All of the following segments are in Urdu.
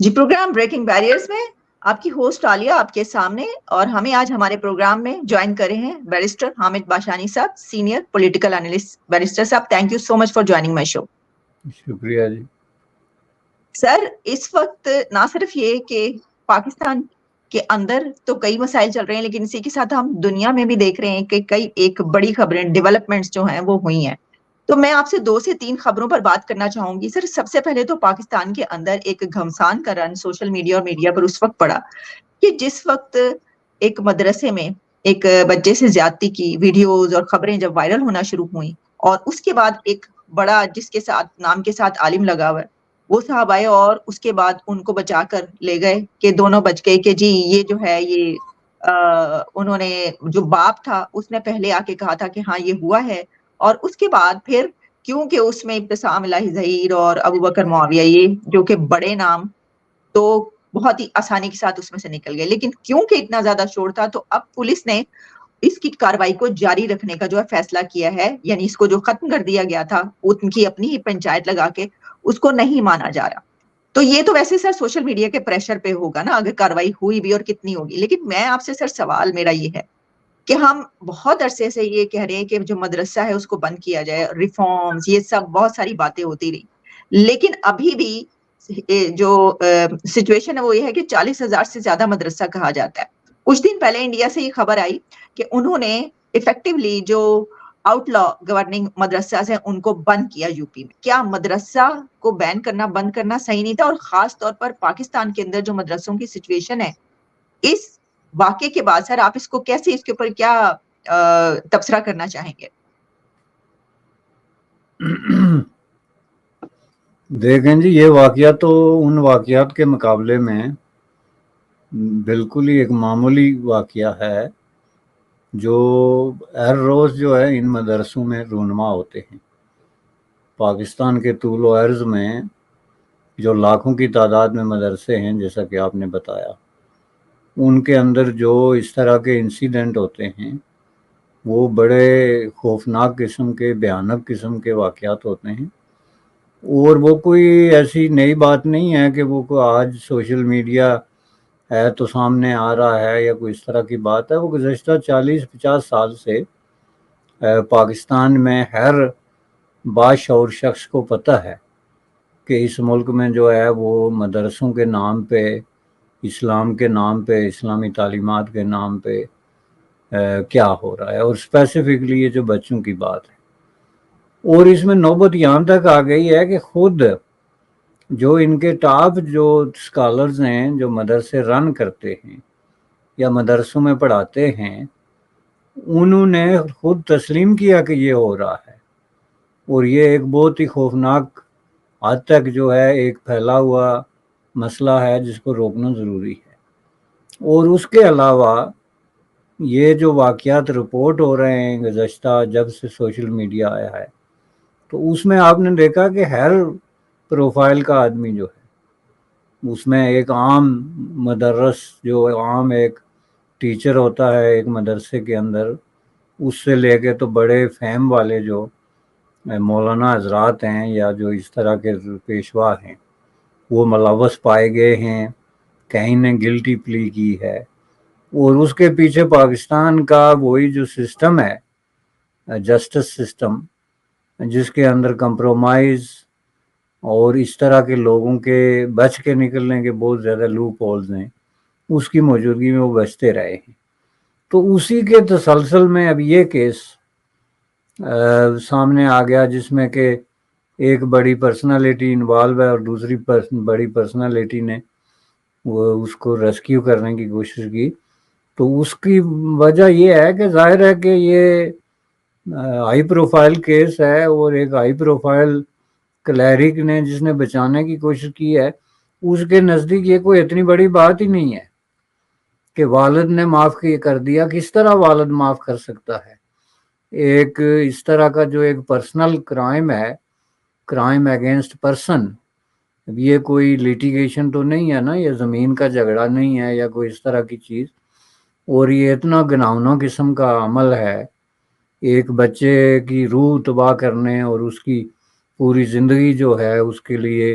جی پروگرام بریکنگ بیریئرز میں آپ کی ہوسٹ عالیہ آپ کے سامنے، اور ہمیں آج ہمارے پروگرام میں جوائن کرے ہیں بیرسٹر حامد باشانی صاحب، سینئر پولیٹیکل انالسٹ۔ بیرسٹر صاحب، thank you so much for joining my show. شکریہ جی۔ سر، اس وقت نہ صرف یہ کہ پاکستان کے اندر تو کئی مسائل چل رہے ہیں، لیکن اسی کے ساتھ ہم دنیا میں بھی دیکھ رہے ہیں کہ کئی ایک بڑی خبریں، ڈیولپمنٹس جو ہیں وہ ہوئی ہیں۔ تو میں آپ سے 2 سے 3 خبروں پر بات کرنا چاہوں گی۔ سر، سب سے پہلے تو پاکستان کے اندر ایک گھمسان کا رن سوشل میڈیا اور میڈیا پر اس وقت پڑا کہ جس وقت ایک مدرسے میں ایک بچے سے زیادتی کی ویڈیوز اور خبریں جب وائرل ہونا شروع ہوئیں، اور اس کے بعد ایک بڑا جس کے ساتھ نام کے ساتھ عالم لگا ہوا ہے، وہ صاحب آئے اور اس کے بعد ان کو بچا کر لے گئے کہ دونوں بچ گئے کہ جی یہ جو ہے یہ انہوں نے، جو باپ تھا اس نے پہلے آ کے کہا تھا کہ ہاں یہ ہوا ہے، اور اس کے بعد پھر کیونکہ اس میں ابتسام الہی ظہیر اور ابو بکر معاویہ یہ جو کہ بڑے نام، تو بہت ہی آسانی کے ساتھ اس میں سے نکل گئے، لیکن کیونکہ اتنا زیادہ شور تھا تو اب پولیس نے اس کی کاروائی کو جاری رکھنے کا جو ہے فیصلہ کیا ہے، یعنی اس کو جو ختم کر دیا گیا تھا ان کی اپنی ہی پنچایت لگا کے، اس کو نہیں مانا جا رہا۔ تو یہ تو ویسے سر سوشل میڈیا کے پریشر پہ ہوگا نا، اگر کاروائی ہوئی بھی اور کتنی ہوگی، لیکن میں آپ سے سر سوال میرا یہ ہے کہ ہم بہت عرصے سے یہ کہہ رہے ہیں کہ جو مدرسہ ہے اس کو بند کیا جائے، ریفارمز، یہ سب بہت ساری باتیں ہوتی رہی، لیکن ابھی بھی جو سچویشن ہے وہ یہ ہے کہ 40,000 سے زیادہ مدرسہ کہا جاتا ہے۔ کچھ دن پہلے انڈیا سے یہ خبر آئی کہ انہوں نے ایفیکٹولی جو آؤٹ لا گورننگ مدرسہ ہیں ان کو بند کیا یو پی میں۔ کیا مدرسہ کو بین کرنا، بند کرنا صحیح نہیں تھا؟ اور خاص طور پر پاکستان کے اندر جو مدرسوں کی سچویشن ہے اس واقعے کے بعد سر، آپ اس کو کیسے، اس کے اوپر کیا تبصرہ کرنا چاہیں گے؟ دیکھیں جی، یہ واقعہ تو ان واقعات کے مقابلے میں بالکل ہی ایک معمولی واقعہ ہے جو ہر روز جو ہے ان مدرسوں میں رونما ہوتے ہیں۔ پاکستان کے طول و عرض میں جو لاکھوں کی تعداد میں مدرسے ہیں، جیسا کہ آپ نے بتایا، ان کے اندر جو اس طرح کے انسیڈنٹ ہوتے ہیں وہ بڑے خوفناک قسم کے، بھیانک قسم کے واقعات ہوتے ہیں، اور وہ کوئی ایسی نئی بات نہیں ہے کہ وہ کوئی آج سوشل میڈیا ہے تو سامنے آ رہا ہے یا کوئی اس طرح کی بات ہے۔ وہ گزشتہ 40-50 سال سے پاکستان میں ہر باشعور شخص کو پتہ ہے کہ اس ملک میں جو ہے وہ مدرسوں کے نام پہ، اسلام کے نام پہ، اسلامی تعلیمات کے نام پہ کیا ہو رہا ہے، اور اسپیسیفکلی یہ جو بچوں کی بات ہے۔ اور اس میں نوبت یہاں تک آ گئی ہے کہ خود جو ان کے ٹاپ جو اسکالرز ہیں، جو مدرسے رن کرتے ہیں یا مدرسوں میں پڑھاتے ہیں، انہوں نے خود تسلیم کیا کہ یہ ہو رہا ہے، اور یہ ایک بہت ہی خوفناک حد تک جو ہے ایک پھیلا ہوا مسئلہ ہے جس کو روکنا ضروری ہے۔ اور اس کے علاوہ یہ جو واقعات رپورٹ ہو رہے ہیں گزشتہ جب سے سوشل میڈیا آیا ہے، تو اس میں آپ نے دیکھا کہ ہر پروفائل کا آدمی جو ہے، اس میں ایک عام مدرس، جو عام ایک ٹیچر ہوتا ہے ایک مدرسے کے اندر، اس سے لے کے تو بڑے فہم والے جو مولانا حضرات ہیں یا جو اس طرح کے پیشوا ہیں، وہ ملوث پائے گئے ہیں، کہیں نے گلٹی پلی کی ہے۔ اور اس کے پیچھے پاکستان کا وہی جو سسٹم ہے، جسٹس سسٹم، جس کے اندر کمپرومائز اور اس طرح کے لوگوں کے بچ کے نکلنے کے بہت زیادہ لوپ ہولز ہیں، اس کی موجودگی میں وہ بچتے رہے ہیں۔ تو اسی کے تسلسل میں اب یہ کیس سامنے آ گیا جس میں کہ ایک بڑی پرسنالٹی انوالو ہے اور دوسری بڑی پرسنالٹی نے وہ اس کو ریسکیو کرنے کی کوشش کی۔ تو اس کی وجہ یہ ہے کہ ظاہر ہے کہ یہ ہائی پروفائل کیس ہے، اور ایک ہائی پروفائل کلیرک نے جس نے بچانے کی کوشش کی ہے، اس کے نزدیک یہ کوئی اتنی بڑی بات ہی نہیں ہے کہ والد نے معاف کر دیا۔ کس طرح والد معاف کر سکتا ہے؟ ایک اس طرح کا جو ایک پرسنل کرائم ہے، کرائم اگینسٹ پرسن، یہ کوئی لیٹیگیشن تو نہیں ہے نا، یہ زمین کا جھگڑا نہیں ہے یا کوئی اس طرح کی چیز، اور یہ اتنا گناؤنا قسم کا عمل ہے، ایک بچے کی روح تباہ کرنے اور اس کی پوری زندگی جو ہے اس کے لیے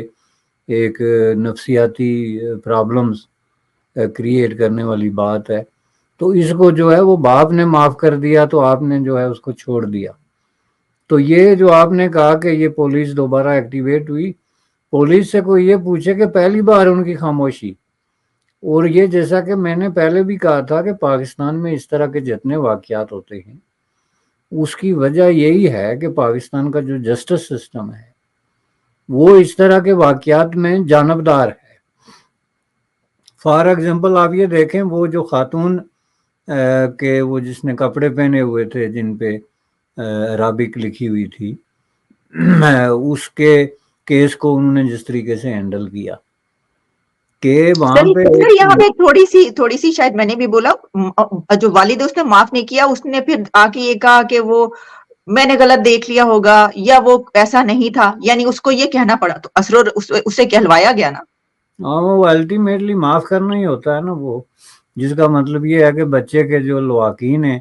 ایک نفسیاتی پرابلمز کریٹ کرنے والی بات ہے. تو اس کو جو ہے وہ باپ نے معاف کر دیا تو آپ نے جو ہے اس کو چھوڑ دیا. تو یہ جو آپ نے کہا کہ یہ پولیس دوبارہ ایکٹیویٹ ہوئی، پولیس سے کوئی یہ پوچھے کہ پہلی بار ان کی خاموشی. اور یہ جیسا کہ میں نے پہلے بھی کہا تھا کہ پاکستان میں اس طرح کے جتنے واقعات ہوتے ہیں اس کی وجہ یہی ہے کہ پاکستان کا جو جسٹس سسٹم ہے وہ اس طرح کے واقعات میں جانبدار ہے. فار ایگزامپل آپ یہ دیکھیں وہ جو خاتون کہ وہ جس نے کپڑے پہنے ہوئے تھے جن پہ عربک لکھی ہوئی تھی، اس کے کیس کو انہوں نے جس طریقے سے ہینڈل کیا کہ وہاں پہ سر یہاں پہ تھوڑی سی شاید میں نے بھی بولا، جو والد اس نے معاف نہیں کیا، اس نے پھر آ کے یہ کہا کہ وہ میں نے غلط دیکھ لیا ہوگا یا وہ ایسا نہیں تھا، یعنی اس کو یہ کہنا پڑا تو اسرور اسے کہلوایا گیا نا. ہاں وہ الٹیمیٹلی معاف کرنا ہی ہوتا ہے نا، وہ جس کا مطلب یہ ہے کہ بچے کے جو لواحقین ہیں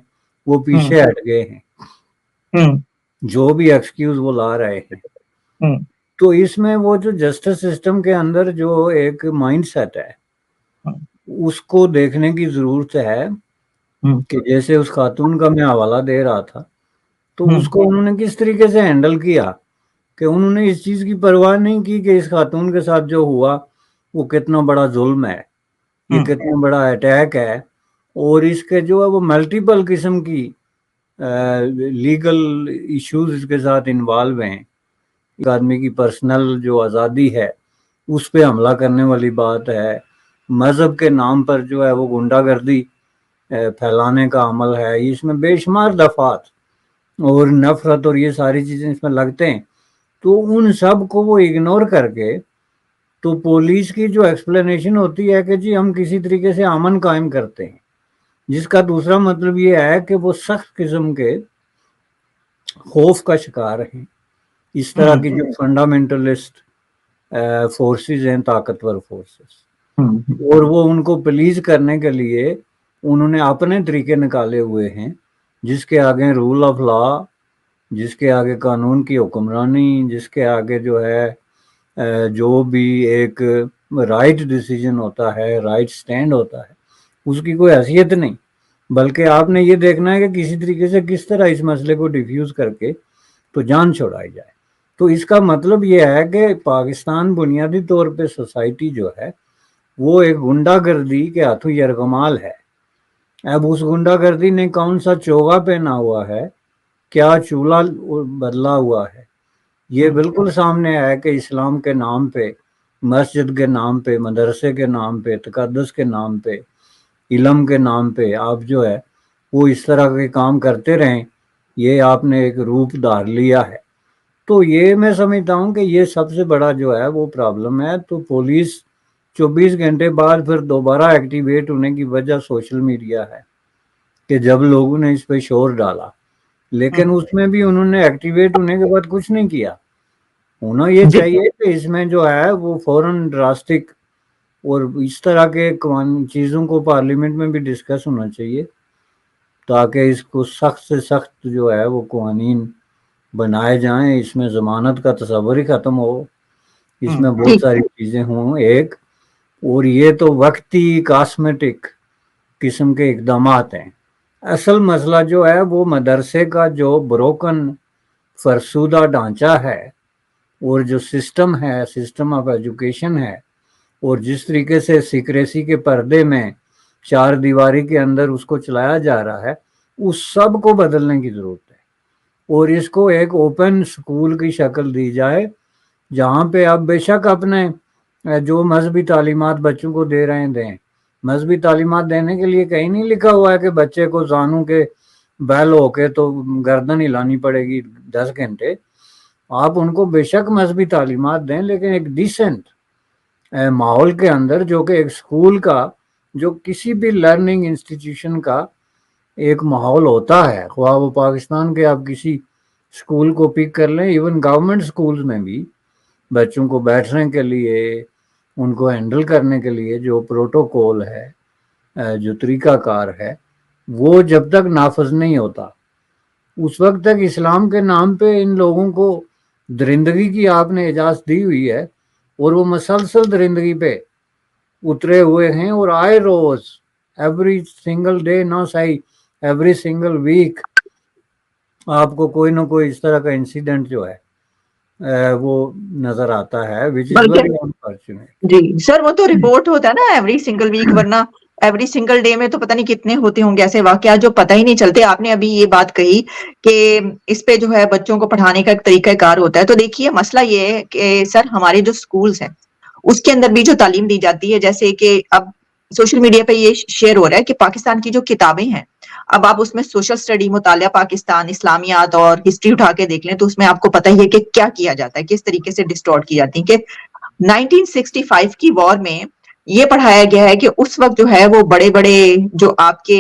وہ پیچھے ہٹ گئے ہیں، جو بھی ایکسکیوز وہ لا رہے ہیں. تو اس میں وہ جو جسٹس سسٹم کے اندر جو ایک مائنڈ سیٹ ہے اس کو دیکھنے کی ضرورت ہے کہ جیسے اس خاتون کا میں حوالہ دے رہا تھا تو اس کو انہوں نے کس طریقے سے ہینڈل کیا کہ انہوں نے اس چیز کی پرواہ نہیں کی کہ اس خاتون کے ساتھ جو ہوا وہ کتنا بڑا ظلم ہے، یہ کتنا بڑا اٹیک ہے، اور اس کے جو ہے وہ ملٹیپل قسم کی لیگل ایشوز اس کے ساتھ انوالو ہیں. ایک آدمی کی پرسنل جو آزادی ہے اس پہ حملہ کرنے والی بات ہے، مذہب کے نام پر جو ہے وہ گنڈا گردی پھیلانے کا عمل ہے، اس میں بے شمار دفعات اور نفرت اور یہ ساری چیزیں اس میں لگتے ہیں. تو ان سب کو وہ اگنور کر کے تو پولیس کی جو ایکسپلینیشن ہوتی ہے کہ جی ہم کسی طریقے سے امن قائم کرتے ہیں، جس کا دوسرا مطلب یہ ہے کہ وہ سخت قسم کے خوف کا شکار ہیں. اس طرح کی جو فنڈامنٹلسٹ فورسز ہیں، طاقتور فورسز، اور وہ ان کو پلیز کرنے کے لیے انہوں نے اپنے طریقے نکالے ہوئے ہیں جس کے آگے رول آف لا، جس کے آگے قانون کی حکمرانی، جس کے آگے جو ہے جو بھی ایک رائٹ ڈیسیجن ہوتا ہے، رائٹ سٹینڈ ہوتا ہے، اس کی کوئی حیثیت نہیں. بلکہ آپ نے یہ دیکھنا ہے کہ کسی طریقے سے کس طرح اس مسئلے کو ڈیفیوز کر کے تو جان چھوڑائی جائے. تو اس کا مطلب یہ ہے کہ پاکستان بنیادی طور پہ سوسائٹی جو ہے وہ ایک گنڈا گردی کے ہاتھوں یرغمال ہے. اب اس گنڈا گردی نے کون سا چوغا پہنا ہوا ہے، کیا چولہا بدلا ہوا ہے، یہ بالکل سامنے ہے کہ اسلام کے نام پہ، مسجد کے نام پہ، مدرسے کے نام پہ، تقدس کے نام پہ، علم کے نام پہ آپ جو ہے وہ اس طرح کے کام کرتے رہیں، یہ آپ نے ایک روپ دھار لیا ہے. تو یہ میں سمجھتا ہوں کہ یہ سب سے بڑا جو ہے وہ پرابلم ہے. تو پولیس 24 گھنٹے بعد پھر دوبارہ ایکٹیویٹ ہونے کی وجہ سوشل میڈیا ہے کہ جب لوگوں نے اس پہ شور ڈالا، لیکن اس میں بھی انہوں نے ایکٹیویٹ ہونے کے بعد کچھ نہیں کیا. ہونا یہ چاہیے کہ اس میں جو ہے وہ فوراً ڈراسٹک اور اس طرح کے چیزوں کو پارلیمنٹ میں بھی ڈسکس ہونا چاہیے تاکہ اس کو سخت سے سخت جو ہے وہ قوانین بنائے جائیں. اس میں ضمانت کا تصور ہی ختم ہو، اس میں بہت ساری چیزیں ہوں ایک، اور یہ تو وقتی کاسمیٹک قسم کے اقدامات ہیں. اصل مسئلہ جو ہے وہ مدرسے کا جو بروکن فرسودہ ڈھانچہ ہے اور جو سسٹم ہے، سسٹم آف ایجوکیشن ہے، اور جس طریقے سے سیکریسی کے پردے میں چار دیواری کے اندر اس کو چلایا جا رہا ہے، اس سب کو بدلنے کی ضرورت ہے. اور اس کو ایک اوپن سکول کی شکل دی جائے جہاں پہ آپ بے شک اپنے جو مذہبی تعلیمات بچوں کو دے رہے ہیں دیں. مذہبی تعلیمات دینے کے لیے کہیں نہیں لکھا ہوا ہے کہ بچے کو زانوں کے بیل ہو کے تو گردن ہلانی پڑے گی 10 گھنٹے. آپ ان کو بے شک مذہبی تعلیمات دیں، لیکن ایک ڈیسنٹ ماحول کے اندر، جو کہ ایک سکول کا، جو کسی بھی لرننگ انسٹیٹیوشن کا ایک ماحول ہوتا ہے، خواہ وہ پاکستان کے آپ کسی سکول کو پک کر لیں، ایون گورنمنٹ سکولز میں بھی بچوں کو بیٹھنے کے لیے، ان کو ہینڈل کرنے کے لیے جو پروٹوکول ہے، جو طریقہ کار ہے، وہ جب تک نافذ نہیں ہوتا اس وقت تک اسلام کے نام پہ ان لوگوں کو درندگی کی آپ نے اجازت دی ہوئی ہے. اور وہ مسلسل درندگی پہ اترے ہوئے ہیں، اور آئے روز ایوری سنگل ڈے نہ صحیح ایوری سنگل ویک آپ کو کوئی نہ کوئی اس طرح کا انسیڈنٹ جو ہے وہ نظر آتا ہے which is بلکہ very unfortunate. جی سر وہ تو رپورٹ ہوتا ہے نا ایوری سنگل ویک، ورنہ ایوری سنگل ڈے میں تو پتہ نہیں کتنے ہوتے ہوں گے ایسے واقعات جو پتہ ہی نہیں چلتے. آپ نے ابھی یہ بات کہی کہ اس پہ جو ہے بچوں کو پڑھانے کا ایک طریقہ کار ہوتا ہے، تو دیکھیے مسئلہ یہ ہے کہ سر ہمارے جو سکولز ہیں اس کے اندر بھی جو تعلیم دی جاتی ہے، جیسے کہ اب سوشل میڈیا پہ یہ شیئر ہو رہا ہے کہ پاکستان کی جو کتابیں ہیں، اب آپ اس میں سوشل سٹڈی، مطالعہ پاکستان، اسلامیات اور ہسٹری اٹھا کے دیکھ لیں تو اس میں آپ کو پتہ ہی ہے کہ کیا کیا جاتا ہے، کس طریقے سے ڈسٹورٹ کی جاتی ہے. کہ 1965 کی وار میں یہ پڑھایا گیا ہے کہ اس وقت جو ہے وہ بڑے بڑے جو آپ کے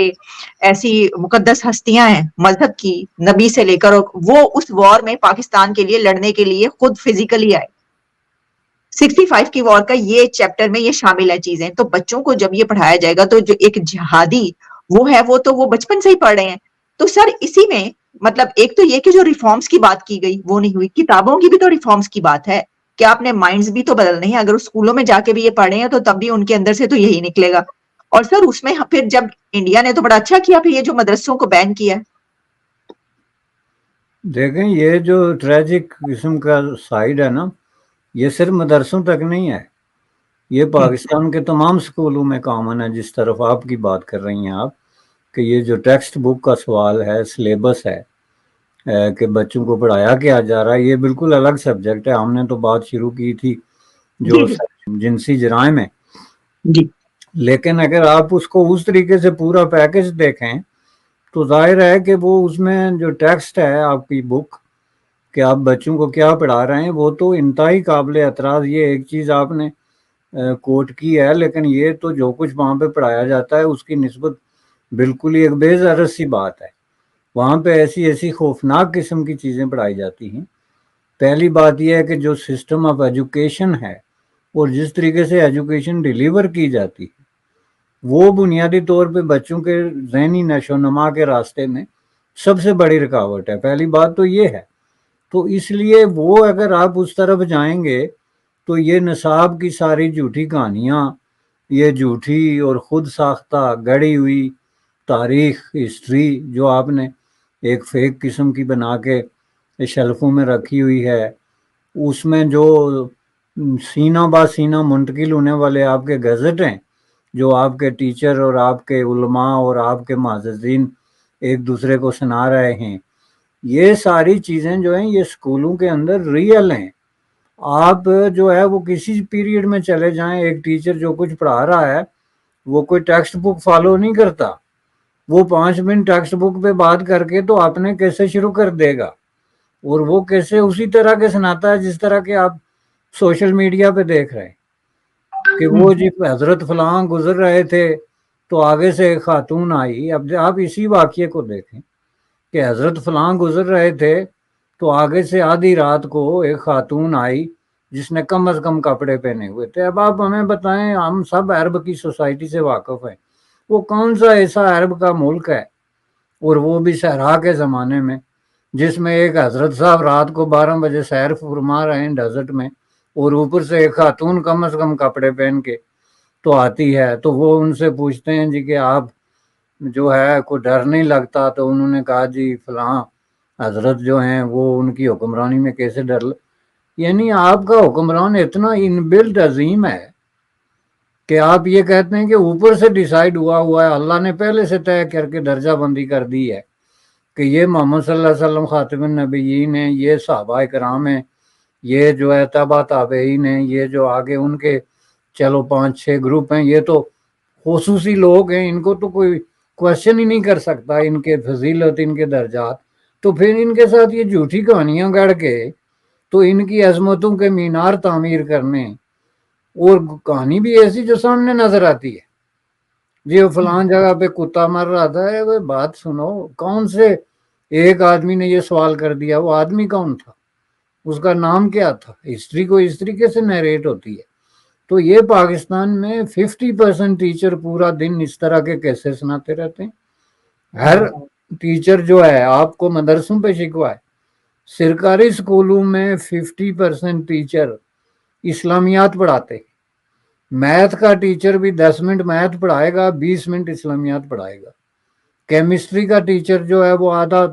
ایسی مقدس ہستیاں ہیں مذہب کی، نبی سے لے کر، وہ اس وار میں پاکستان کے لیے لڑنے کے لیے خود فزیکلی آئے. 65 کی وار کا یہ چیپٹر میں یہ شامل ہے چیزیں. تو بچوں کو جب یہ پڑھایا جائے گا تو جو ایک جہادی وہ ہے وہ بچپن سے ہی پڑھ رہے ہیں. تو سر اسی میں مطلب ایک تو یہ کہ جو ریفارمز کی بات کی گئی وہ نہیں ہوئی، کتابوں کی بھی تو ریفارمز کی بات ہے کہ آپ نے مائنڈز بھی تو بدلنے ہیں. اگر اس اسکولوں میں جا کے بھی یہ پڑھے ہیں تو تب بھی ان کے اندر سے تو یہی نکلے گا. اور سر اس میں پھر جب انڈیا نے تو بڑا اچھا کیا پھر یہ جو مدرسوں کو بین کیا ہے. دیکھیں یہ جو ٹریجک قسم کا سائیڈ ہے نا، یہ صرف مدرسوں تک نہیں ہے، یہ پاکستان کے تمام اسکولوں میں کامن ہے. جس طرف آپ کی بات کر رہی ہیں آپ کہ یہ جو ٹیکسٹ بک کا سوال ہے، سلیبس ہے کہ بچوں کو پڑھایا کیا جا رہا ہے، یہ بالکل الگ سبجیکٹ ہے. ہم نے تو بات شروع کی تھی جی جو جنسی جرائم ہے، جی لیکن اگر آپ اس کو اس طریقے سے پورا پیکج دیکھیں تو ظاہر ہے کہ وہ اس میں جو ٹیکسٹ ہے آپ کی بک کہ آپ بچوں کو کیا پڑھا رہے ہیں وہ تو انتہائی قابل اعتراض. یہ ایک چیز آپ نے کوٹ کی ہے، لیکن یہ تو جو کچھ وہاں پہ پڑھایا جاتا ہے اس کی نسبت بالکل ہی ایک بے غرض سی بات ہے. وہاں پہ ایسی خوفناک قسم کی چیزیں پڑھائی جاتی ہیں. پہلی بات یہ ہے کہ جو سسٹم آف ایجوکیشن ہے اور جس طریقے سے ایجوکیشن ڈیلیور کی جاتی ہے وہ بنیادی طور پہ بچوں کے ذہنی نشو و نما کے راستے میں سب سے بڑی رکاوٹ ہے. پہلی بات تو یہ ہے. تو اس لیے وہ اگر آپ اس طرف جائیں گے تو یہ نصاب کی ساری جھوٹی کہانیاں، یہ جھوٹی اور خود ساختہ گڑی ہوئی تاریخ، ہسٹری جو آپ نے ایک فیک قسم کی بنا کے شیلفوں میں رکھی ہوئی ہے، اس میں جو سینہ با سینہ منتقل ہونے والے آپ کے گزٹ ہیں جو آپ کے ٹیچر اور آپ کے علماء اور آپ کے معززین ایک دوسرے کو سنا رہے ہیں، یہ ساری چیزیں جو ہیں یہ اسکولوں کے اندر ریئل ہیں. آپ جو ہے وہ کسی پیریڈ میں چلے جائیں، ایک ٹیچر جو کچھ پڑھا رہا ہے وہ کوئی ٹیکسٹ بک فالو نہیں کرتا. وہ 5 منٹ ٹیکسٹ بک پہ بات کر کے تو آپ نے کیسے شروع کر دے گا، اور وہ کیسے اسی طرح کے سناتا ہے جس طرح کے آپ سوشل میڈیا پہ دیکھ رہے ہیں کہ وہ جی حضرت فلاں گزر رہے تھے تو آگے سے ایک خاتون آئی. اب آپ اسی واقعے کو دیکھیں کہ حضرت فلاں گزر رہے تھے تو آگے سے آدھی رات کو ایک خاتون آئی جس نے کم از کم کپڑے پہنے ہوئے تھے. اب آپ ہمیں بتائیں، ہم سب عرب کی سوسائٹی سے واقف ہیں، وہ کون سا ایسا عرب کا ملک ہے اور وہ بھی صحرا کے زمانے میں جس میں ایک حضرت صاحب رات کو 12 بجے سیر فرما رہے ہیں ڈیزرٹ میں، اور اوپر سے ایک خاتون کم از کم کپڑے پہن کے تو آتی ہے. تو وہ ان سے پوچھتے ہیں جی کہ آپ جو ہے کوئی ڈر نہیں لگتا؟ تو انہوں نے کہا جی فلاں حضرت جو ہیں وہ ان کی حکمرانی میں کیسے یعنی آپ کا حکمران اتنا انبلٹ عظیم ہے کہ آپ یہ کہتے ہیں کہ اوپر سے ڈیسائیڈ ہوا ہے، اللہ نے پہلے سے طے کر کے درجہ بندی کر دی ہے کہ یہ محمد صلی اللہ علیہ وسلم خاتم النبیین ہیں، یہ صحابہ کرام ہیں، یہ جو ہے تبع تابعین ہیں، یہ جو آگے ان کے چلو 5-6 گروپ ہیں، یہ تو خصوصی لوگ ہیں، ان کو تو کوئی کوشچن ہی نہیں کر سکتا ان کے فضیلت، ان کے درجات. تو پھر ان کے ساتھ یہ جھوٹی کہانیاں گڑھ کے تو ان کی عظمتوں کے مینار تعمیر کرنے، اور کہانی بھی ایسی جو سامنے نظر آتی ہے جی وہ فلاں جگہ پہ کتا مر رہا تھا. وہ بات سنو، کون سے ایک آدمی نے یہ سوال کر دیا، وہ آدمی کون تھا، اس کا نام کیا تھا؟ ہسٹری کو اس طریقے سے نیریٹ ہوتی ہے. تو یہ پاکستان میں 50% ٹیچر پورا دن اس طرح کے کیسے سناتے رہتے ہیں. ہر ٹیچر جو ہے، آپ کو مدرسوں پہ شکوا ہے، سرکاری اسکولوں میں 50% ٹیچر اسلامیات پڑھاتے ہیں. میتھ کا ٹیچر بھی 10 منٹ میتھ پڑھائے گا، 20 منٹ اسلامیات پڑھائے گا. کیمسٹری کا ٹیچر جو ہے وہ آدھا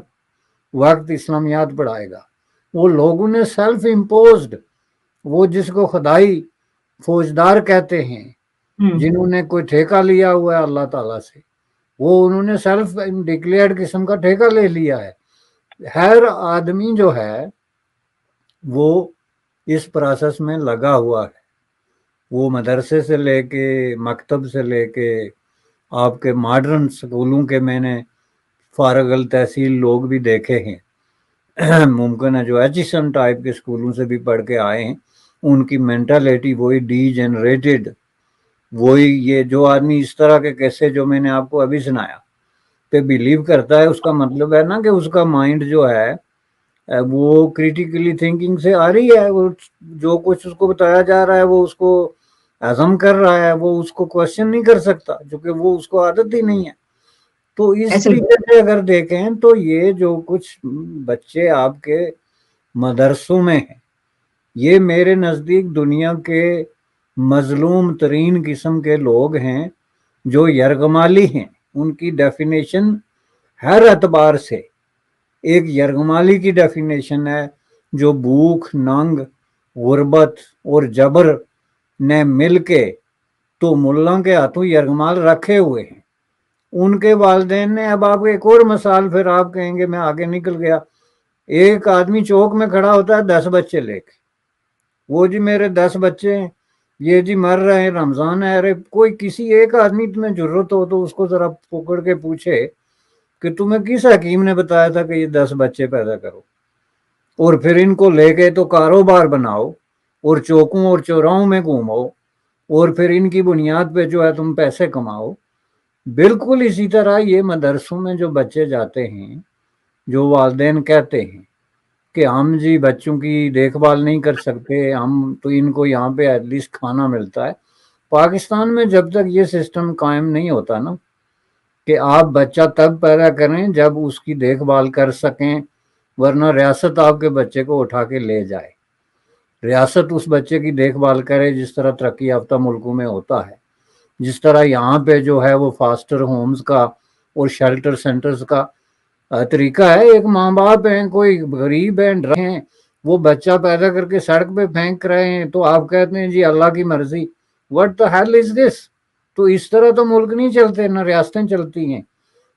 وقت اسلامیات پڑھائے گا. وہ لوگوں نے سیلف امپوزڈ، وہ جس کو خدائی فوجدار کہتے ہیں، جنہوں نے کوئی ٹھیکہ لیا ہوا ہے اللہ تعالیٰ سے، وہ انہوں نے سیلف ڈکلیئرڈ قسم کا ٹھیکہ لے لیا ہے. ہر آدمی جو ہے وہ اس پروسیس میں لگا ہوا ہے. وہ مدرسے سے لے کے مکتب سے لے کے آپ کے ماڈرن سکولوں کے میں نے فارغ التحصیل لوگ بھی دیکھے ہیں. ممکن ہے جو ایچیسن ٹائپ کے سکولوں سے بھی پڑھ کے آئے ہیں، ان کی مینٹالٹی وہی ڈی جنریٹڈ، وہی یہ جو آدمی اس طرح کے کیسے جو میں نے آپ کو ابھی سنایا پہ بلیو کرتا ہے، اس کا مطلب ہے نا کہ اس کا مائنڈ جو ہے وہ کریٹیکلی تھنکنگ سے آ رہی ہے. وہ جو کچھ اس کو بتایا جا رہا ہے وہ اس کو عزم کر رہا ہے، وہ اس کو کوشچن نہیں کر سکتا، کیونکہ وہ اس کو عادت ہی نہیں ہے. تو اس طریقے سے اگر دیکھیں تو یہ جو کچھ بچے آپ کے مدرسوں میں ہیں، یہ میرے نزدیک دنیا کے مظلوم ترین قسم کے لوگ ہیں جو یرغمالی ہیں. ان کی ڈیفینیشن ہر اعتبار سے ایک یرغمالی کی ڈیفینیشن ہے جو بھوک، ننگ، غربت اور جبر نے مل کے تو ملا کے ہاتھوں یرغمال رکھے ہوئے ہیں. ان کے والدین نے، اب آپ ایک اور مثال پھر آپ کہیں گے میں آگے نکل گیا، ایک آدمی چوک میں کھڑا ہوتا ہے 10 بچے لے کے، وہ جی میرے 10 بچے ہیں، یہ جی مر رہے ہیں، رمضان ہے. ارے کوئی کسی ایک آدمی تمہیں ضرورت ہو تو اس کو ذرا پکڑ کے پوچھے کہ تمہیں کس حکیم نے بتایا تھا کہ یہ 10 بچے پیدا کرو، اور پھر ان کو لے کے تو کاروبار بناؤ اور چوکوں اور چوراہوں میں گھومو اور پھر ان کی بنیاد پہ جو ہے تم پیسے کماؤ. بالکل اسی طرح یہ مدرسوں میں جو بچے جاتے ہیں، جو والدین کہتے ہیں کہ ہم جی بچوں کی دیکھ بھال نہیں کر سکتے، ہم تو ان کو یہاں پہ ایٹ لیسٹ کھانا ملتا ہے. پاکستان میں جب تک یہ سسٹم قائم نہیں ہوتا نا کہ آپ بچہ تب پیدا کریں جب اس کی دیکھ بھال کر سکیں، ورنہ ریاست آپ کے بچے کو اٹھا کے لے جائے. ریاست اس بچے کی دیکھ بھال کرے جس طرح ترقی یافتہ ملکوں میں ہوتا ہے. جس طرح یہاں پہ جو ہے وہ فاسٹر ہومز کا اور شیلٹر سینٹرز کا طریقہ ہے. ایک ماں باپ ہیں، کوئی غریب ہیں، وہ بچہ پیدا کر کے سڑک پہ پھینک رہے ہیں تو آپ کہتے ہیں جی اللہ کی مرضی. What the hell is this؟ تو اس طرح تو ملک نہیں چلتے، نہ ریاستیں چلتی ہیں.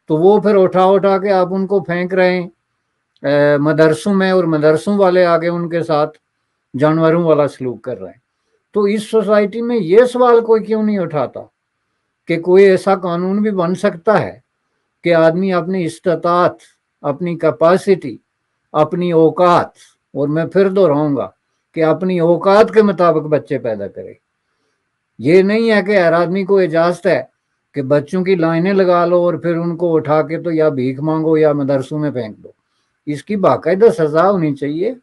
تو وہ پھر اٹھا کے آپ ان کو پھینک رہے ہیں مدرسوں میں، اور مدرسوں والے آگے ان کے ساتھ جانوروں والا سلوک کر رہے ہیں. تو اس سوسائٹی میں یہ سوال کوئی کیوں نہیں اٹھاتا کہ کوئی ایسا قانون بھی بن سکتا ہے کہ آدمی اپنی استطاعت، اپنی کیپیسٹی، اپنی اوقات، اور میں پھر دہراؤں گا کہ اپنی اوقات کے مطابق بچے پیدا کرے. یہ نہیں ہے کہ ہر آدمی کو اجازت ہے کہ بچوں کی لائنیں لگا لو اور پھر ان کو اٹھا کے تو یا بھیک مانگو یا مدرسوں میں پھینک دو. اس کی باقاعدہ سزا ہونی چاہیے.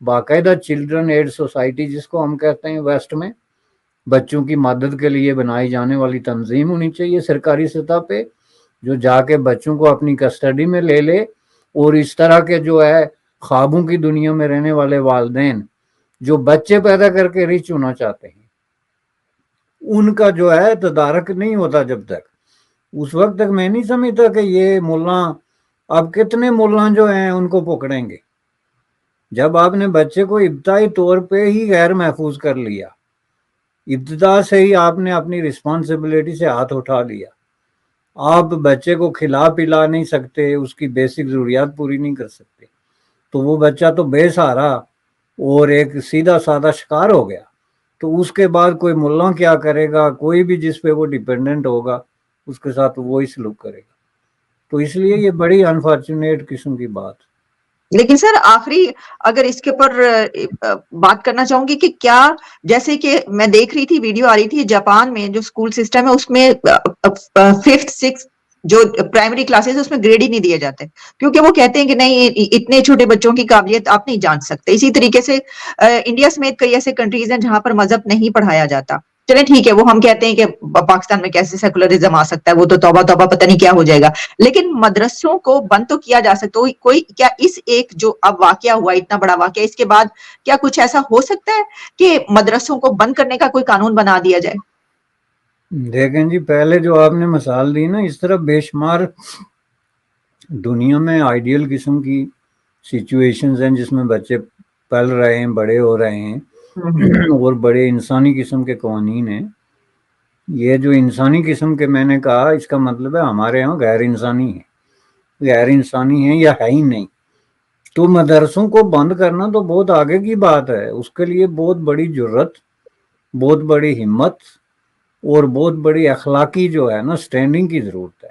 باقاعدہ چلڈرن ایڈ سوسائٹی جس کو ہم کہتے ہیں ویسٹ میں، بچوں کی مدد کے لیے بنائی جانے والی تنظیم ہونی چاہیے سرکاری سطح پہ، جو جا کے بچوں کو اپنی کسٹڈی میں لے لے. اور اس طرح کے جو ہے خوابوں کی دنیا میں رہنے والے والدین جو بچے پیدا کر کے ریچ ہونا چاہتے ہیں، ان کا جو ہے تدارک نہیں ہوتا جب تک، اس وقت تک میں نہیں سمجھتا کہ یہ ملا، اب کتنے ملا جو ہیں ان کو پکڑیں گے. جب آپ نے بچے کو ابتدائی طور پہ ہی غیر محفوظ کر لیا، ابتدا سے ہی آپ نے اپنی رسپانسبلٹی سے ہاتھ اٹھا لیا، آپ بچے کو کھلا پلا نہیں سکتے، اس کی بیسک ضروریات پوری نہیں کر سکتے، تو وہ بچہ تو بے سہارا اور ایک سیدھا سادہ شکار ہو گیا. تو اس کے بعد کوئی ملا کیا کرے گا؟ کوئی بھی جس پہ وہ ڈیپینڈنٹ ہوگا اس کے ساتھ وہی سلوک کرے گا. تو اس لیے یہ بڑی انفارچونیٹ قسم کی بات. لیکن سر آخری اگر اس کے اوپر بات کرنا چاہوں گی کہ کیا، جیسے کہ میں دیکھ رہی تھی، ویڈیو آ رہی تھی، جاپان میں جو اسکول سسٹم ہے اس میں 5th 6th جو پرائمری کلاسز اس میں گریڈ ہی نہیں دیے جاتے، کیونکہ وہ کہتے ہیں کہ نہیں اتنے چھوٹے بچوں کی قابلیت آپ نہیں جان سکتے. اسی طریقے سے انڈیا سمیت کئی ایسے کنٹریز ہیں جہاں پر مذہب نہیں پڑھایا جاتا، چلیں ٹھیک ہے، وہ ہم کہتے ہیں کہ پاکستان میں کیسے سیکولرزم آ سکتا ہے، وہ تو توبہ توبہ پتہ نہیں کیا ہو جائے گا، لیکن مدرسوں کو بند تو کیا جا سکتا ہے. کوئی کیا اس ایک جو اب واقعہ ہوا، اتنا بڑا واقعہ، اس کے بعد کیا کچھ ایسا ہو سکتا ہے کہ مدرسوں کو بند کرنے کا کوئی قانون بنا دیا جائے؟ دیکھیں جی، پہلے جو آپ نے مثال دی نا، اس طرح بے شمار دنیا میں آئیڈیل قسم کی سچویشنز ہیں جس میں بچے پل رہے ہیں، بڑے ہو رہے ہیں اور بڑے انسانی قسم کے قوانین ہیں. یہ جو انسانی قسم کے میں نے کہا، اس کا مطلب ہے ہمارے ہاں غیر انسانی ہے، غیر انسانی ہیں یا ہے ہی نہیں. تو مدرسوں کو بند کرنا تو بہت آگے کی بات ہے، اس کے لیے بہت بڑی جرت، بہت بڑی ہمت اور بہت بڑی اخلاقی جو ہے نا سٹینڈنگ کی ضرورت ہے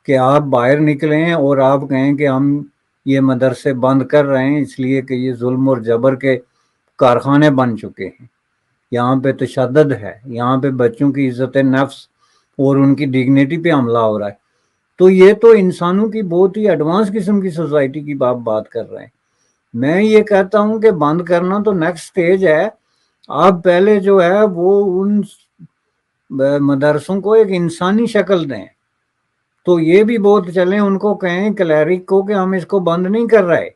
کہ آپ باہر نکلیں اور آپ کہیں کہ ہم یہ مدرسے بند کر رہے ہیں اس لیے کہ یہ ظلم اور جبر کے کارخانے بن چکے ہیں، یہاں پہ تشدد ہے، یہاں پہ بچوں کی عزت نفس اور ان کی ڈگنیٹی پہ حملہ ہو رہا ہے. تو یہ تو انسانوں کی بہت ہی ایڈوانس قسم کی سوسائٹی کی بات کر رہے ہیں. میں یہ کہتا ہوں کہ بند کرنا تو نیکسٹ سٹیج ہے. آپ پہلے جو ہے وہ ان مدرسوں کو ایک انسانی شکل دیں. تو یہ بھی بہت چلیں، ان کو کہیں کلیرک کو کہ ہم اس کو بند نہیں کر رہے،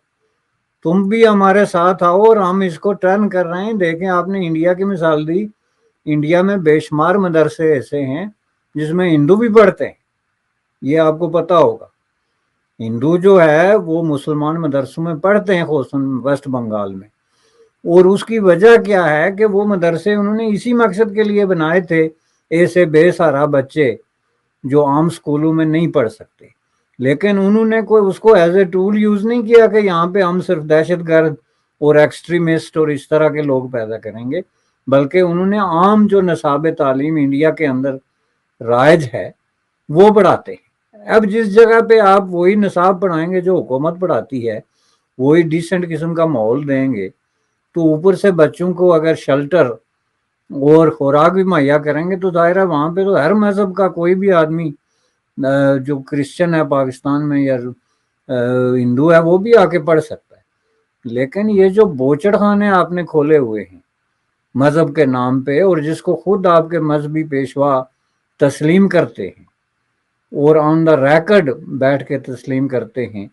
تم بھی ہمارے ساتھ آؤ اور ہم اس کو ٹرن کر رہے ہیں. دیکھیں، آپ نے انڈیا کی مثال دی، انڈیا میں بے شمار مدرسے ایسے ہیں جس میں ہندو بھی پڑھتے ہیں، یہ آپ کو پتا ہوگا. ہندو جو ہے وہ مسلمان مدرسوں میں پڑھتے ہیں، خصوصاً ویسٹ بنگال میں. اور اس کی وجہ کیا ہے کہ وہ مدرسے انہوں نے اسی مقصد کے لیے بنائے تھے، ایسے بے سارا بچے جو عام سکولوں میں نہیں پڑھ سکتے. لیکن انہوں نے کوئی اس کو ایز اے ٹول یوز نہیں کیا کہ یہاں پہ ہم صرف دہشت گرد اور ایکسٹریمسٹ اور اس طرح کے لوگ پیدا کریں گے، بلکہ انہوں نے عام جو نصاب تعلیم انڈیا کے اندر رائج ہے وہ پڑھاتے ہیں. اب جس جگہ پہ آپ وہی نصاب پڑھائیں گے جو حکومت پڑھاتی ہے، وہی ڈیسنٹ قسم کا ماحول دیں گے، تو اوپر سے بچوں کو اگر شیلٹر اور خوراک بھی مہیا کریں گے تو ظاہر ہے وہاں پہ تو ہر مذہب کا کوئی بھی آدمی جو کرسچن ہے پاکستان میں یا ہندو ہے وہ بھی آ کے پڑھ سکتا ہے. لیکن یہ جو بوچڑ خانے آپ نے کھولے ہوئے ہیں مذہب کے نام پہ، اور جس کو خود آپ کے مذہبی پیشوا تسلیم کرتے ہیں اور آن دا ریکڈ بیٹھ کے تسلیم کرتے ہیں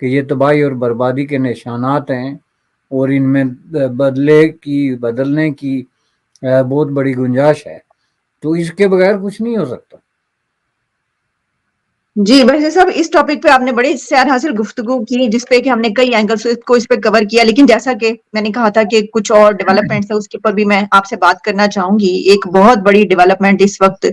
کہ یہ تباہی اور بربادی کے نشانات ہیں اور ان میں بدلنے کی بہت بڑی گنجائش ہے، تو اس کے بغیر کچھ نہیں ہو سکتا. جی بھائی صاحب، اس ٹاپک پہ آپ نے بڑی سیر حاصل گفتگو کی، جس پہ کہ ہم نے کئی اینگلز کو اس پہ کور کیا، لیکن جیسا کہ میں نے کہا تھا کہ کچھ اور ڈیولپمنٹس ہیں اس کے اوپر بھی میں آپ سے بات کرنا چاہوں گی. ایک بہت بڑی ڈیولپمنٹ اس وقت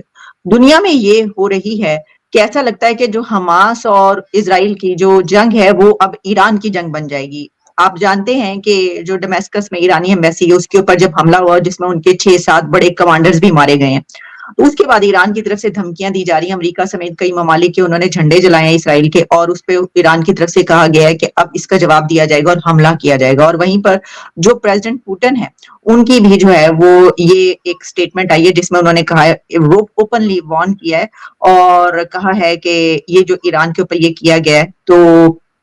دنیا میں یہ ہو رہی ہے کہ ایسا لگتا ہے کہ جو حماس اور اسرائیل کی جو جنگ ہے وہ اب ایران کی جنگ بن جائے گی. آپ جانتے ہیں کہ جو ڈمیسکس میں ایرانی ایمبیسی ہے اس کے اوپر جب حملہ ہوا جس میں ان کے 6-7 بڑے کمانڈرز بھی مارے گئے ہیں، تو اس کے بعد ایران کی طرف سے دھمکیاں دی جا رہی ہیں، امریکہ سمیت کئی ممالک کے انہوں نے جھنڈے جلائے ہیں اسرائیل کے، اور اس پہ ایران کی طرف سے کہا گیا ہے کہ اب اس کا جواب دیا جائے گا اور حملہ کیا جائے گا. اور وہیں پر جو پریزیڈنٹ پوٹن ہے ان کی بھی جو ہے وہ یہ ایک سٹیٹمنٹ آئی ہے جس میں انہوں نے کہا ہے، وہ اوپنلی وارن کیا ہے اور کہا ہے کہ یہ جو ایران کے اوپر یہ کیا گیا ہے تو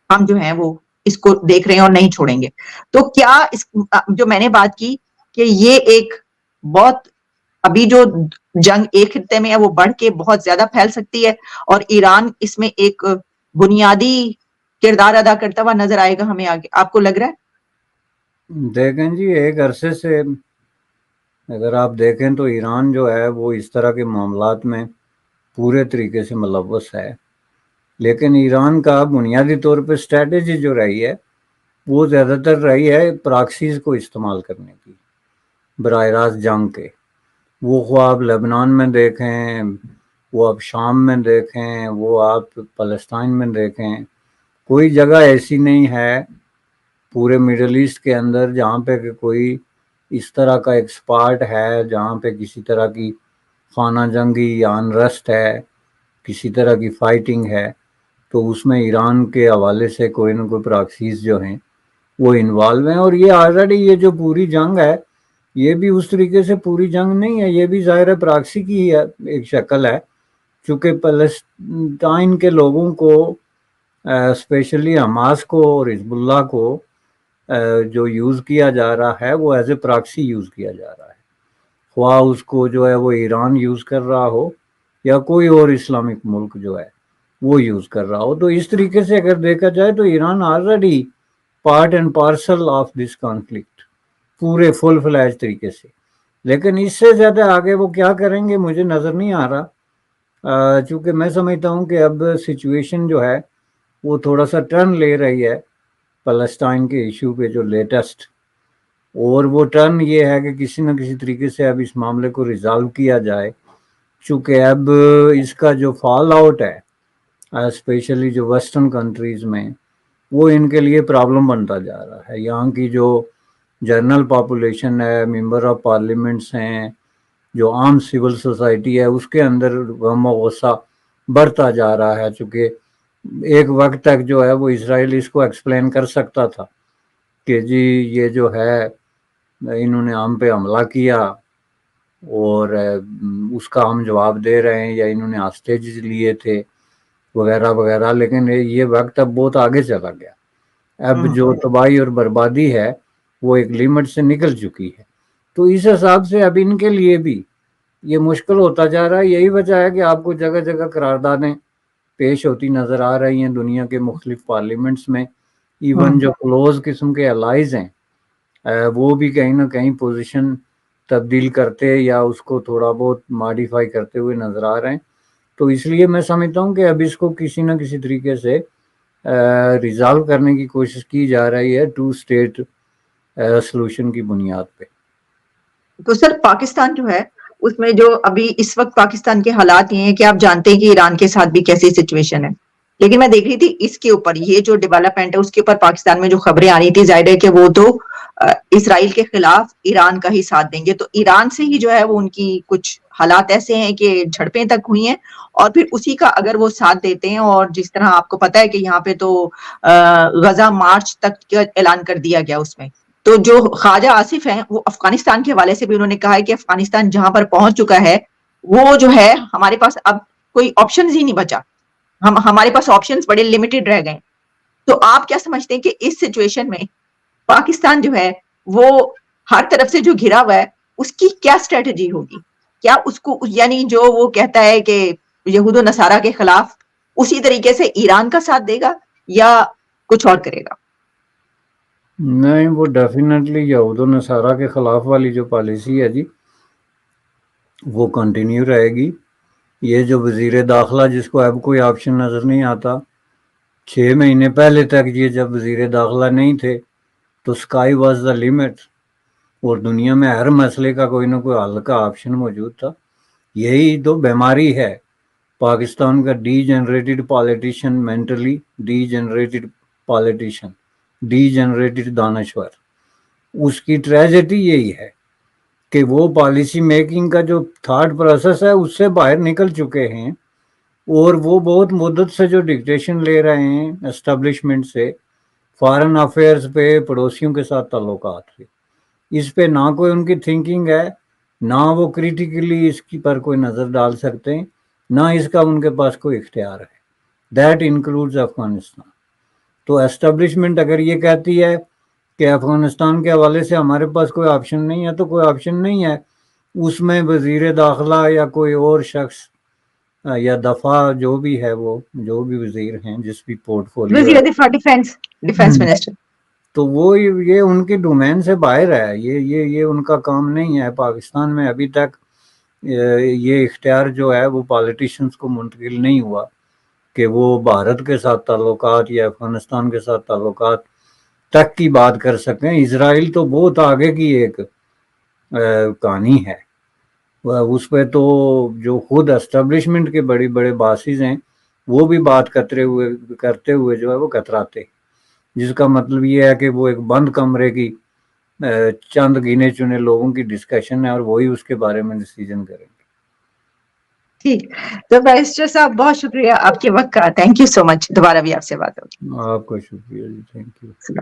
ہم جو ہیں وہ اس کو دیکھ رہے ہیں اور نہیں چھوڑیں گے. تو کیا جو میں نے بات کی کہ یہ ایک بہت ابھی جو جنگ ایک خطے میں ہے وہ بڑھ کے بہت زیادہ پھیل سکتی ہے اور ایران اس میں ایک بنیادی کردار ادا کرتا ہوا نظر آئے گا ہمیں آگے، آپ کو لگ رہا ہے؟ دیکھیں جی، ایک عرصے سے اگر آپ دیکھیں تو ایران جو ہے وہ اس طرح کے معاملات میں پورے طریقے سے ملوث ہے، لیکن ایران کا بنیادی طور پہ اسٹریٹجی جو رہی ہے وہ زیادہ تر رہی ہے پراکسیز کو استعمال کرنے کی براہ راست جنگ کے. وہ خواہ آپ لبنان میں دیکھیں، وہ آپ شام میں دیکھیں، وہ آپ فلسطین میں دیکھیں، کوئی جگہ ایسی نہیں ہے پورے مڈل ایسٹ کے اندر جہاں پہ کہ کوئی اس طرح کا ایک سپاٹ ہے جہاں پہ کسی طرح کی خانہ جنگی یا انرسٹ ہے، کسی طرح کی فائٹنگ ہے، تو اس میں ایران کے حوالے سے کوئی نہ کوئی پراکسیز جو ہیں وہ انوالو ہیں. اور یہ آلریڈی یہ جو پوری جنگ ہے یہ بھی اس طریقے سے پوری جنگ نہیں ہے، یہ بھی ظاہر پراکسی کی ایک شکل ہے، چونکہ فلسطین کے لوگوں کو اسپیشلی حماس کو اور حزب اللہ کو جو یوز کیا جا رہا ہے وہ ایز اے پراکسی یوز کیا جا رہا ہے. خواہ اس کو جو ہے وہ ایران یوز کر رہا ہو یا کوئی اور اسلامک ملک جو ہے وہ یوز کر رہا ہو. تو اس طریقے سے اگر دیکھا جائے تو Iran already part and parcel of this conflict پورے فل فلیج طریقے سے. لیکن اس سے زیادہ آگے وہ کیا کریں گے مجھے نظر نہیں آ رہا، چونکہ میں سمجھتا ہوں کہ اب سچویشن جو ہے وہ تھوڑا سا ٹرن لے رہی ہے فلسطین کے ایشو پہ جو لیٹسٹ، اور وہ ٹرن یہ ہے کہ کسی نہ کسی طریقے سے اب اس معاملے کو ریزالو کیا جائے، چونکہ اب اس کا جو فال آؤٹ ہے اسپیشلی جو ویسٹرن کنٹریز میں وہ ان کے لیے پرابلم بنتا جا رہا ہے. یہاں کی جو جنرل پاپولیشن ہے، ممبر آف پارلیمنٹس ہیں، جو عام سول سوسائٹی ہے، اس کے اندر غم و غصہ بڑھتا جا رہا ہے. چونکہ ایک وقت تک جو ہے وہ اسرائیل اس کو ایکسپلین کر سکتا تھا کہ جی یہ جو ہے انہوں نے ہم پہ حملہ کیا اور اس کا ہم جواب دے رہے ہیں، یا انہوں نے ہاسٹیج لیے تھے وغیرہ وغیرہ. لیکن یہ وقت اب بہت آگے چلا گیا. اب جو تباہی اور بربادی ہے وہ ایک لمٹ سے نکل چکی ہے. تو اس حساب سے اب ان کے لیے بھی یہ مشکل ہوتا جا رہا ہے. یہی وجہ ہے کہ آپ کو جگہ جگہ قراردادیں پیش ہوتی نظر آ رہی ہیں دنیا کے مختلف پارلیمنٹس میں. ایون جو کلوز قسم کے الائز ہیں وہ بھی کہیں نہ کہیں پوزیشن تبدیل کرتے یا اس کو تھوڑا بہت ماڈیفائی کرتے ہوئے نظر آ رہے ہیں. تو اس لیے میں سمجھتا ہوں کہ اب اس کو کسی نہ کسی طریقے سے ریزالو کرنے کی کوشش کی جا رہی ہے 2 اسٹیٹ سلوشن کی بنیاد پہ. تو سر پاکستان جو ہے اس میں جو ابھی اس وقت پاکستان کے حالات یہ ہیں کہ آپ جانتے ہیں کہ ایران کے ساتھ بھی کیسی سچویشن ہے، لیکن میں دیکھ رہی تھی اس کے اوپر یہ جو ڈیولپمنٹ ہے اس کے اوپر پاکستان میں جو خبریں آ رہی تھی، ظاہر ہے کہ وہ تو اسرائیل کے خلاف ایران کا ہی ساتھ دیں گے. تو ایران سے ہی جو ہے وہ ان کی کچھ حالات ایسے ہیں کہ جھڑپیں تک ہوئی ہیں، اور پھر اسی کا اگر وہ ساتھ دیتے ہیں، اور جس طرح آپ کو پتا ہے کہ یہاں پہ تو غزہ مارچ تک کا اعلان کر دیا گیا اس میں. تو جو خواجہ آصف ہیں وہ افغانستان کے حوالے سے بھی انہوں نے کہا ہے کہ افغانستان جہاں پر پہنچ چکا ہے وہ جو ہے ہمارے پاس اب کوئی آپشنز ہی نہیں بچا، ہمارے پاس آپشنز بڑے لمیٹڈ رہ گئے. تو آپ کیا سمجھتے ہیں کہ اس سچویشن میں پاکستان جو ہے وہ ہر طرف سے جو گھرا ہوا ہے اس کی کیا اسٹریٹجی ہوگی؟ کیا اس کو یعنی جو وہ کہتا ہے کہ یہود و نصارہ کے خلاف اسی طریقے سے ایران کا ساتھ دے گا یا کچھ اور کرے گا؟ نہیں، وہ ڈیفینیٹلی یہود و نصارہ کے خلاف والی جو پالیسی ہے جی وہ کنٹینیو رہے گی. یہ جو وزیر داخلہ جس کو اب کوئی آپشن نظر نہیں آتا، 6 مہینے پہلے تک یہ جب وزیر داخلہ نہیں تھے تو اسکائی واز دا لمٹ، اور دنیا میں ہر مسئلے کا کوئی نہ کوئی حل کا آپشن موجود تھا. یہی تو بیماری ہے پاکستان کا، D generated politician, mentally D generated politician, D generated دانشور. اس کی ٹریجڈی یہی ہے کہ وہ پالیسی میکنگ کا جو تھاٹ پروسیس ہے اس سے باہر نکل چکے ہیں، اور وہ بہت مدت سے جو ڈکٹیشن لے رہے ہیں اسٹیبلشمنٹ سے، فارن افیئرز پہ، پڑوسیوں کے ساتھ تعلقات پہ، اس پہ نہ کوئی ان کی تھنکنگ ہے، نہ وہ کریٹیکلی اس کی پر کوئی نظر ڈال سکتے ہیں، نہ اس کا ان کے پاس کوئی اختیار ہے. That includes Afghanistan. تو اسٹیبلشمنٹ اگر یہ کہتی ہے کہ افغانستان کے حوالے سے ہمارے پاس کوئی آپشن نہیں ہے تو کوئی آپشن نہیں ہے. اس میں وزیر داخلہ یا کوئی اور شخص یا دفاع جو بھی ہے، وہ جو بھی وزیر ہیں جس بھی پورٹ فولیو وزیر ہے، دفاع، ڈیفense منسٹر، تو وہ یہ ان کی ڈومین سے باہر ہے. یہ ان کا کام نہیں ہے. پاکستان میں ابھی تک یہ اختیار جو ہے وہ پالیٹیشنز کو منتقل نہیں ہوا کہ وہ بھارت کے ساتھ تعلقات یا افغانستان کے ساتھ تعلقات تک کی بات کر سکیں. اسرائیل تو بہت آگے کی ایک کہانی ہے. اس پہ تو جو خود اسٹیبلشمنٹ کے بڑے بڑے باسز ہیں وہ بھی بات کرتے ہوئے جو ہے وہ کتراتے، جس کا مطلب یہ ہے کہ وہ ایک بند کمرے کی چند گنے چنے لوگوں کی ڈسکشن ہے اور وہی اس کے بارے میں ڈیسیجن کریں گے. ٹھیک. تو بیرسٹر صاحب بہت شکریہ آپ کے وقت کا. تھینک یو سو مچ. دوبارہ بھی آپ سے بات ہوگی. آپ کا شکریہ جی. Thank you.